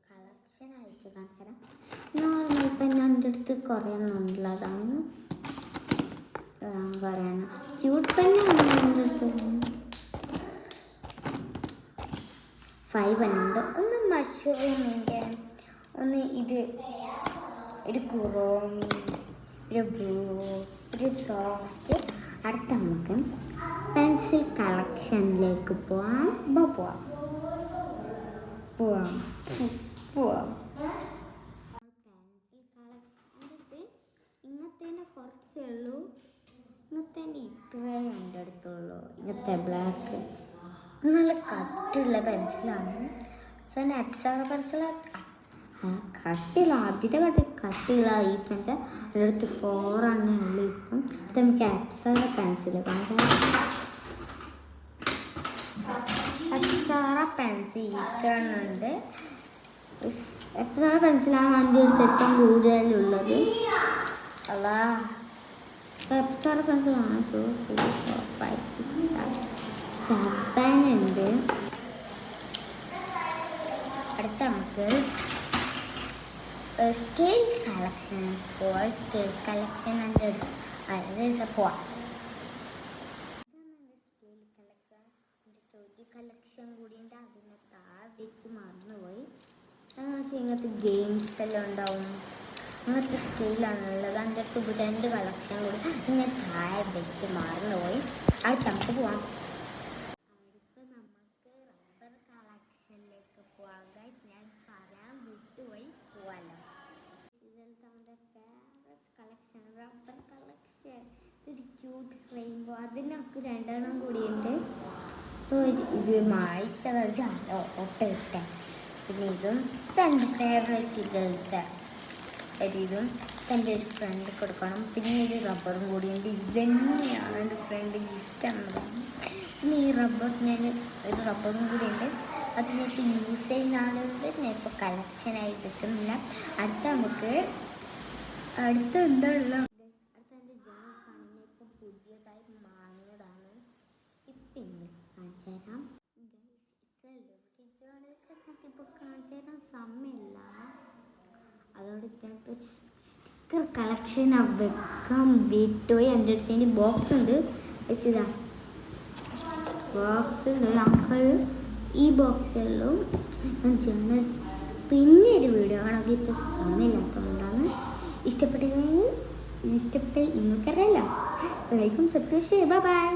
Collection അയച്ച് കാണിച്ചു തരാം. നോർമൽ പെൻ എൻ്റെ അടുത്ത് കുറേ ഉള്ളതാണ് പറയണം. ക്യൂട്ട് പെന്നാണ് എൻ്റെ അടുത്ത് 5 ഉണ്ട്. ഒന്ന് മഷ്റൂമിൻ്റെ, ഒന്ന് ഇത് ഒരു കുറോമി, ഒരു ബ്ലൂ, ഒരു സോഫ്റ്റ്. അടുത്ത നമുക്ക് പെൻസിൽ കളക്ഷനിലേക്ക് പോവാം. പെൻസിൽ കളക്ഷൻ ഇങ്ങനത്തെ കുറച്ചേ ഉള്ളൂ. ഇങ്ങനത്തെ ഇത്രേ എൻ്റെ അടുത്തുള്ളൂ. ഇങ്ങനത്തെ ബ്ലാക്ക് നല്ല കട്ടുള്ള പെൻസിലാണ്. എപ്സോറ പെൻസിൽ കട്ടില്ല, ആദ്യത്തെ കട്ടിയുള്ള ഈ പെൻസിൽ എൻ്റെ അടുത്ത് 4 ഉള്ളൂ ഇപ്പം. അത് നമുക്ക് എപ്സോറ പെൻസിൽ എപ്സോറ പെൻസിൽ ഇത്രണ്ണുണ്ട്. എപ്സോറ പെൻസിലാണ് എൻ്റെ അടുത്ത് ഏറ്റവും കൂടുതലുള്ളത്. അല്ലാ എപ്സോറ പെൻസിൽ 1 2 3 4 5 6 7 ഉണ്ട്. അടുത്ത നമുക്ക് സ്കെയിൽ കളക്ഷൻ പോവാം. സ്കെയിൽ കളക്ഷൻ എൻ്റെ പോവാം. സ്കെയിൽ കളക്ഷൻ ചോദ്യ കളക്ഷൻ കൂടിയുണ്ട്. അതിനെ വെച്ച് മറന്നുപോയി. ഇങ്ങനത്തെ ഗെയിംസ് എല്ലാം ഉണ്ടാവും. അങ്ങനത്തെ സ്കെയിലാണുള്ളത്. എൻ്റെ അടുത്ത് 2 കളക്ഷൻ കൂടി ഇങ്ങനെ താഴെ വെച്ച് മറന്നുപോയി. അടുത്ത് നമുക്ക് പോവാം. അടുത്ത് നമുക്ക് റബ്ബർ കളക്ഷനിലേക്ക് പോവാം. ഗൈസ് ഞാൻ പറയാൻ വിട്ടുപോയി, പോവാലോ. ഇതിലത്തെ നമ്മുടെ ഫേവറേറ്റ് കളക്ഷൻ റബ്ബർ കളക്ഷൻ. ഒരു ക്യൂട്ട് റെയിൻബോ, അതിനൊക്കെ 2 എണ്ണം കൂടിയുണ്ട്. ഇത് മായ്ച്ചത് ഒട്ടയിട്ടെ. പിന്നെ ഇതും എൻ്റെ ഫേവറേറ്റ് ഇതിലത്തെ ഇതും എൻ്റെ ഒരു ഫ്രണ്ട് കൊടുക്കണം. പിന്നെ ഒരു റബ്ബറും കൂടിയുണ്ട്. ഇതന്നെയാണ് എൻ്റെ ഫ്രണ്ട് ഗിഫ്റ്റ് ആണെന്ന്. പിന്നെ ഈ റബ്ബർ ഞാൻ ഒരു റബ്ബറും കൂടിയുണ്ട്. അതിനൊക്കെ യൂസ് ചെയ്യുന്നതുകൊണ്ട് ഞാൻ ഇപ്പോൾ കളക്ഷനായി എടുക്കുന്നില്ല. അടുത്ത നമുക്ക് അടുത്ത എന്താ ഉള്ള അടുത്ത എൻ്റെ ജനക്കാണ്. ഇപ്പോൾ പുതിയതായി വാങ്ങിയതാണ്. ഇപ്പം ഇന്ന് കാണിച്ചു തരാം. ഇപ്പോൾ കാണിച്ചു തരാൻ സമയമില്ല. അതോടെ ഞാനിപ്പോൾ സ്റ്റിക്കർ കളക്ഷൻ വെക്കാൻ വിട്ടുപോയി. എൻ്റെ അടുത്ത് അതിൻ്റെ ബോക്സ് ഉണ്ട്. ഇതാ ബോക്സ് ഉണ്ട്. നമുക്ക് ഈ ബോക്സുകളിലും ഞാൻ ചെയ്യുന്ന പിന്നെ ഒരു വീഡിയോ ആണെങ്കിൽ ഇപ്പോൾ സമയമില്ലാത്തതുകൊണ്ടാണ്. ഇഷ്ടപ്പെട്ട നിങ്ങൾക്കറിയാലോ, ലൈക്കും സബ്സ്ക്രൈബ് ചെയ്യുക. ബൈ.